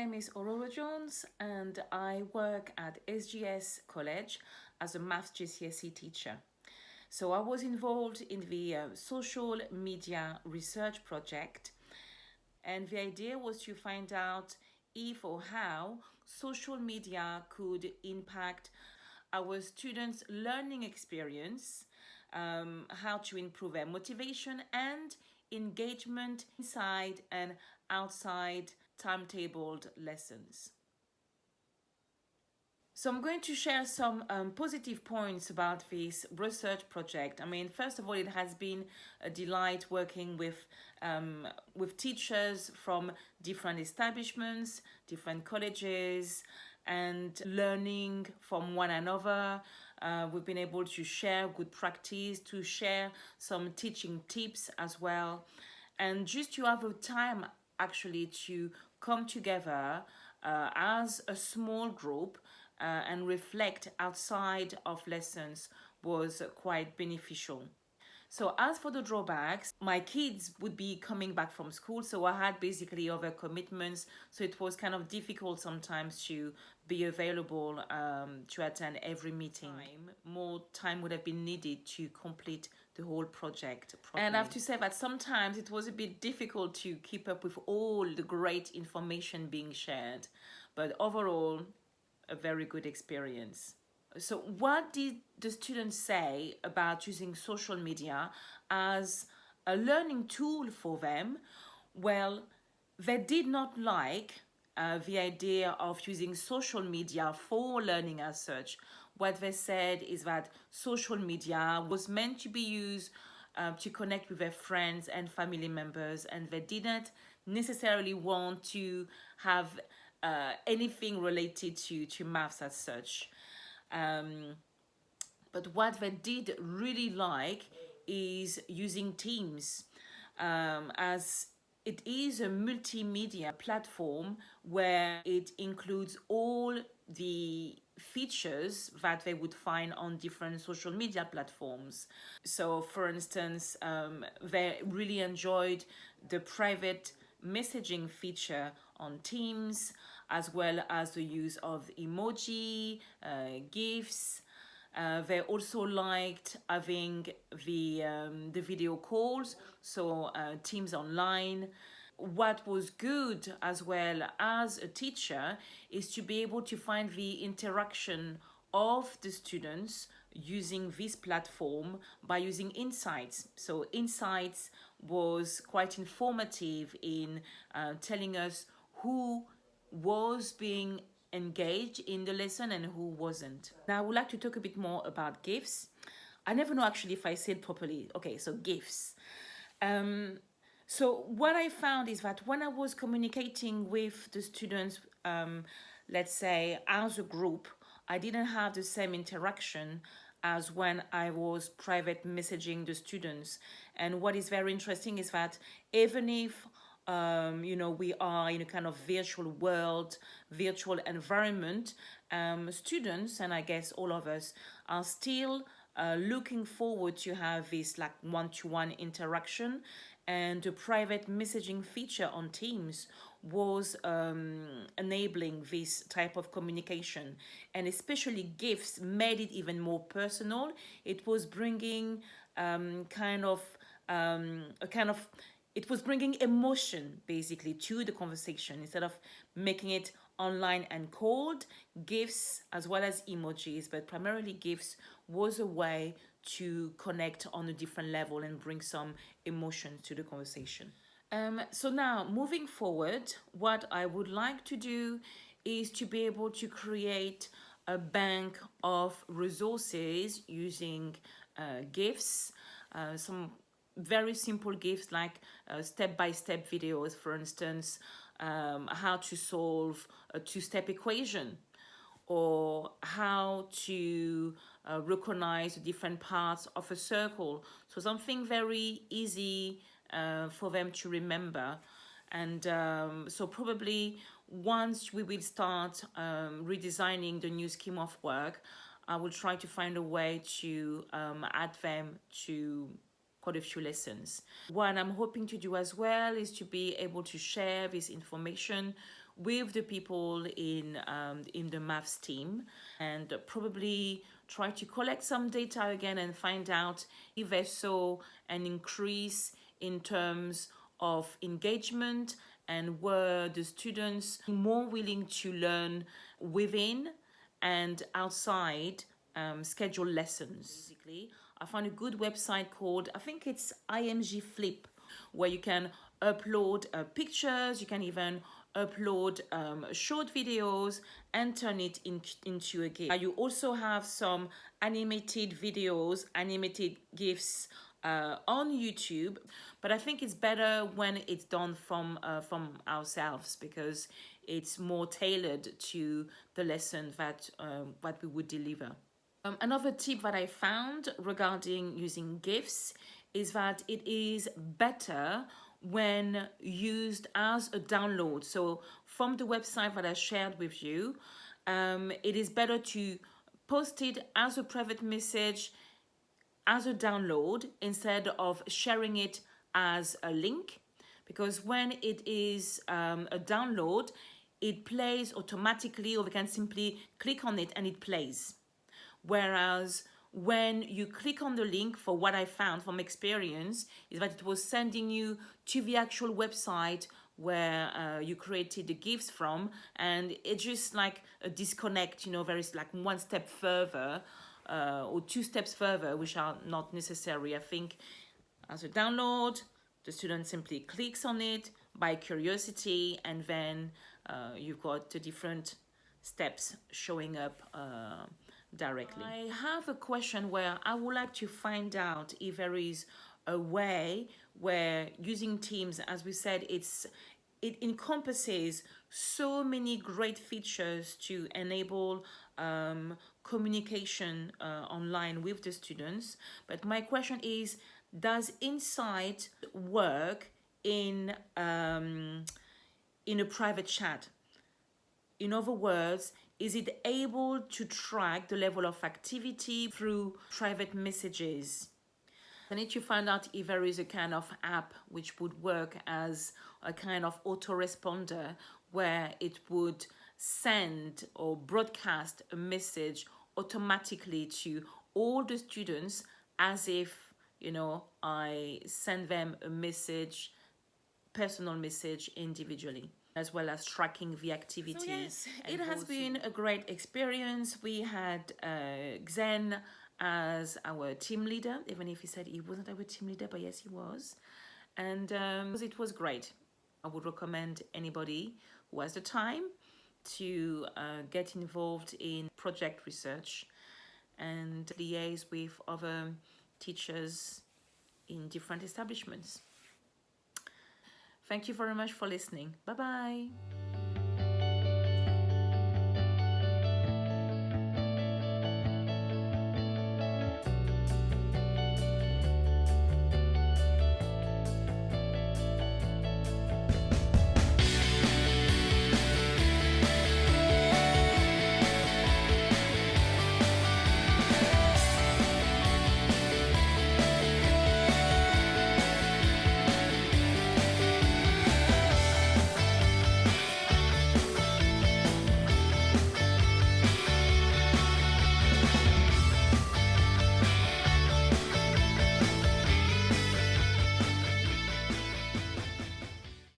name is Aurora Jones and I work at SGS College as a maths GCSE teacher. So I was involved in the social media research project, and the idea was to find out if or how social media could impact our students' learning experience, how to improve their motivation and engagement inside and outside timetabled lessons. So I'm going to share some positive points about this research project. I mean, first of all, it has been a delight working with teachers from different establishments, different colleges, and learning from one another. We've been able to share good practice, to share some teaching tips as well, and just to have a time actually to come together as a small group and reflect outside of lessons was quite beneficial. So as for the drawbacks, my kids would be coming back from school, so I had basically other commitments, so it was kind of difficult sometimes to be available to attend every meeting. More time would have been needed to complete the whole project properly. And I have to say that sometimes it was a bit difficult to keep up with all the great information being shared, but overall, a very good experience. So what did the students say about using social media as a learning tool for them? Well, they did not like the idea of using social media for learning as such. What they said is that social media was meant to be used to connect with their friends and family members, and they didn't necessarily want to have anything related to maths as such. But what they did really like is using Teams, as it is a multimedia platform where it includes all the features that they would find on different social media platforms. So for instance, they really enjoyed the private messaging feature on Teams, as well as the use of emoji, GIFs. They also liked having the video calls, so Teams Online. What was good as well as a teacher is to be able to find the interaction of the students using this platform by using Insights. So Insights was quite informative in telling us who was being engaged in the lesson and who wasn't. Now I would like to talk a bit more about GIFs. I never know actually if I said properly. Okay, so GIFs. So what I found is that when I was communicating with the students, let's say as a group, I didn't have the same interaction as when I was private messaging the students. And what is very interesting is that even if we are in a kind of virtual world, virtual environment, students, and I guess all of us, are still looking forward to have this like one-to-one interaction, and the private messaging feature on Teams was enabling this type of communication, and especially GIFs made it even more personal. It was bringing it was bringing emotion basically to the conversation instead of making it online and cold. GIFs as well as emojis, but primarily GIFs, was a way to connect on a different level and bring some emotion to the conversation. So now moving forward, what I would like to do is to be able to create a bank of resources using GIFs, some very simple GIFs like step-by-step videos, for instance, how to solve a two-step equation, or how to recognize the different parts of a circle. So something very easy for them to remember. And so probably once we will start redesigning the new scheme of work, I will try to find a way to add them to quite a few lessons. What I'm hoping to do as well is to be able to share this information with the people in the maths team, and probably try to collect some data again and find out if they saw an increase in terms of engagement, and were the students more willing to learn within and outside scheduled lessons. Basically, I found a good website called, I think it's IMG Flip, where you can upload pictures, you can even upload short videos and turn it into a game. You also have some animated videos, animated GIFs on YouTube, but I think it's better when it's done from ourselves, because it's more tailored to the lesson that we would deliver. Another tip that I found regarding using GIFs is that it is better when used as a download. So from the website that I shared with you, it is better to post it as a private message, as a download, instead of sharing it as a link, because when it is a download, it plays automatically, or we can simply click on it and it plays. Whereas when you click on the link, for what I found from experience, is that it was sending you to the actual website where you created the GIFs from, and it's just like a disconnect, there is like one step further or two steps further, which are not necessary. I think as a download, the student simply clicks on it by curiosity, and then you've got the different steps showing up directly. I have a question where I would like to find out if there is a way where using Teams, as we said, it encompasses so many great features to enable communication online with the students. But my question is, does Insight work in a private chat? In other words, is it able to track the level of activity through private messages? I need to find out if there is a kind of app which would work as a kind of autoresponder, where it would send or broadcast a message automatically to all the students, as if, I send them a message, personal message individually, as well as tracking the activities. So yes, it has been a great experience. We had Xen as our team leader, even if he said he wasn't our team leader, but yes, he was. And it was great. I would recommend anybody who has the time to get involved in project research and liaise with other teachers in different establishments. Thank you very much for listening. Bye-bye.